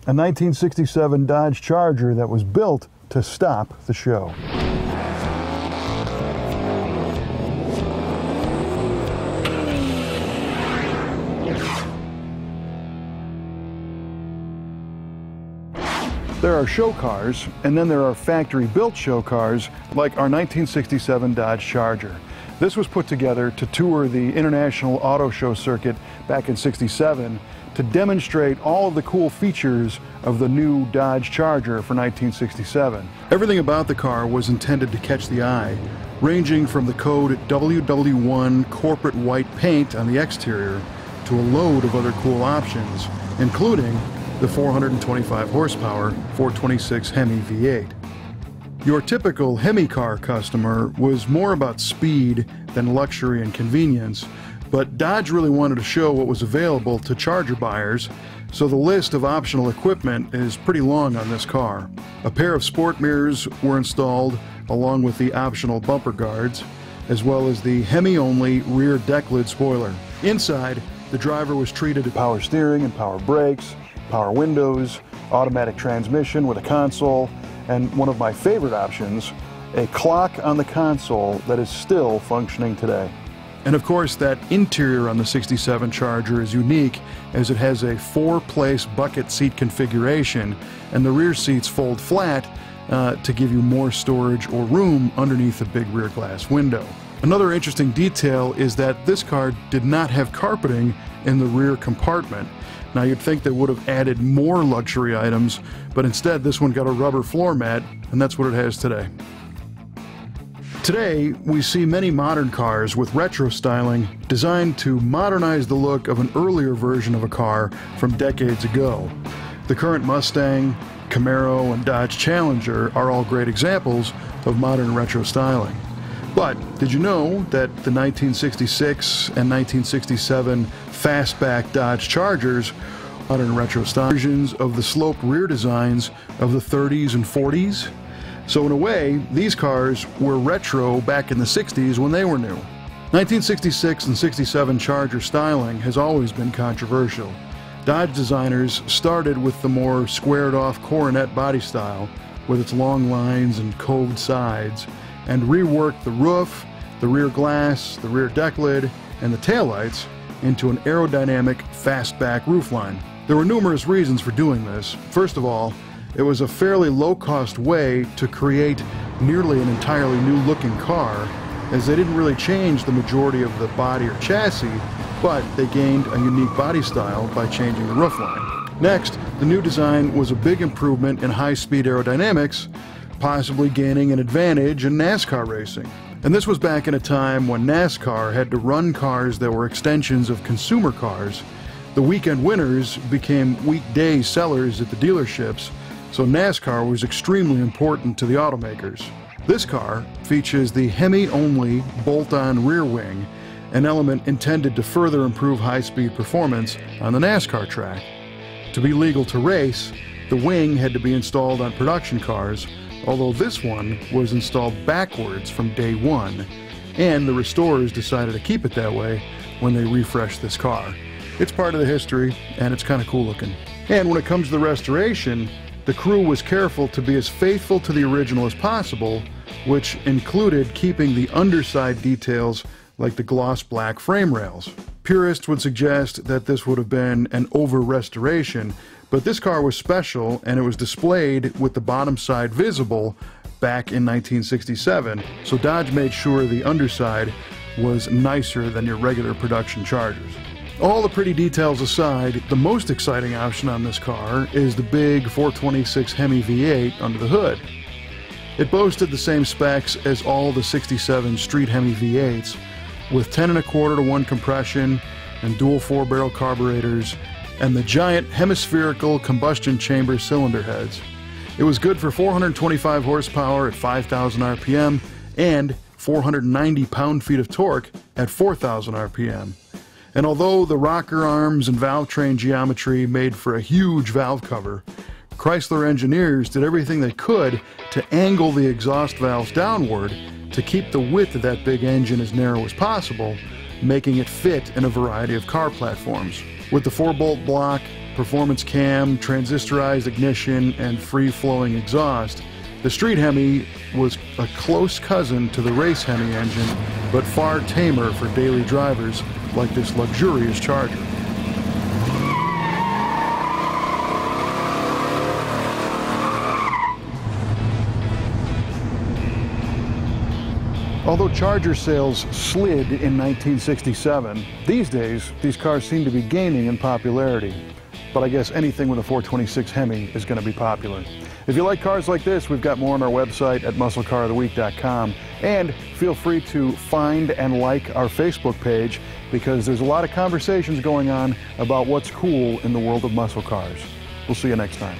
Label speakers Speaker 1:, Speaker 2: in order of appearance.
Speaker 1: a 1967 Dodge Charger that was built to stop the show. There are show cars, and then there are factory-built show cars like our 1967 Dodge Charger. This was put together to tour the International Auto Show circuit back in '67 to demonstrate all of the cool features of the new Dodge Charger for 1967. Everything about the car was intended to catch the eye, ranging from the code WW1 corporate white paint on the exterior to a load of other cool options, including the 425 horsepower 426 Hemi V8. Your typical Hemi car customer was more about speed than luxury and convenience, but Dodge really wanted to show what was available to Charger buyers, so the list of optional equipment is pretty long on this car. A pair of sport mirrors were installed along with the optional bumper guards, as well as the Hemi-only rear deck lid spoiler. Inside, the driver was treated to power steering and power brakes, power windows, automatic transmission with a console, and one of my favorite options, a clock on the console that is still functioning today. And of course, that interior on the '67 Charger is unique as it has a 4-place bucket seat configuration, and the rear seats fold flat to give you more storage or room underneath the big rear glass window. Another interesting detail is that this car did not have carpeting in the rear compartment. Now you'd think they would have added more luxury items, but instead this one got a rubber floor mat, and that's what it has today. Today, we see many modern cars with retro styling designed to modernize the look of an earlier version of a car from decades ago. The current Mustang, Camaro, and Dodge Challenger are all great examples of modern retro styling. But did you know that the 1966 and 1967 fastback Dodge Chargers are modern retro style versions of the sloped rear designs of the 30s and 40s? So in a way, these cars were retro back in the 60s when they were new. 1966 and 67 Charger styling has always been controversial. Dodge designers started with the more squared-off coronet body style with its long lines and coved sides, and reworked the roof, the rear glass, the rear deck lid, and the taillights into an aerodynamic fastback roofline. There were numerous reasons for doing this. First of all, it was a fairly low-cost way to create nearly an entirely new-looking car, as they didn't really change the majority of the body or chassis, but they gained a unique body style by changing the roofline. Next, the new design was a big improvement in high-speed aerodynamics, possibly gaining an advantage in NASCAR racing. And this was back in a time when NASCAR had to run cars that were extensions of consumer cars. The weekend winners became weekday sellers at the dealerships, so NASCAR was extremely important to the automakers. This car features the Hemi-only bolt-on rear wing, an element intended to further improve high-speed performance on the NASCAR track. To be legal to race, the wing had to be installed on production cars, although this one was installed backwards from day one, and the restorers decided to keep it that way when they refreshed this car. It's part of the history, and it's kind of cool looking. And when it comes to the restoration, the crew was careful to be as faithful to the original as possible, which included keeping the underside details like the gloss black frame rails. Purists would suggest that this would have been an over-restoration, but this car was special and it was displayed with the bottom side visible back in 1967, so Dodge made sure the underside was nicer than your regular production Chargers. All the pretty details aside, the most exciting option on this car is the big 426 Hemi V8 under the hood. It boasted the same specs as all the 67 street Hemi V8s, with 10¼ to 1 compression and dual 4-barrel carburetors and the giant hemispherical combustion chamber cylinder heads. It was good for 425 horsepower at 5,000 RPM and 490 pound-feet of torque at 4,000 RPM. And although the rocker arms and valve train geometry made for a huge valve cover, Chrysler engineers did everything they could to angle the exhaust valves downward to keep the width of that big engine as narrow as possible, making it fit in a variety of car platforms. With the 4-bolt block, performance cam, transistorized ignition, and free-flowing exhaust, the street Hemi was a close cousin to the race Hemi engine, but far tamer for daily drivers like this luxurious Charger. Although Charger sales slid in 1967, these days these cars seem to be gaining in popularity. But I guess anything with a 426 Hemi is going to be popular. If you like cars like this, we've got more on our website at musclecaroftheweek.com. And feel free to find and like our Facebook page, because there's a lot of conversations going on about what's cool in the world of muscle cars. We'll see you next time.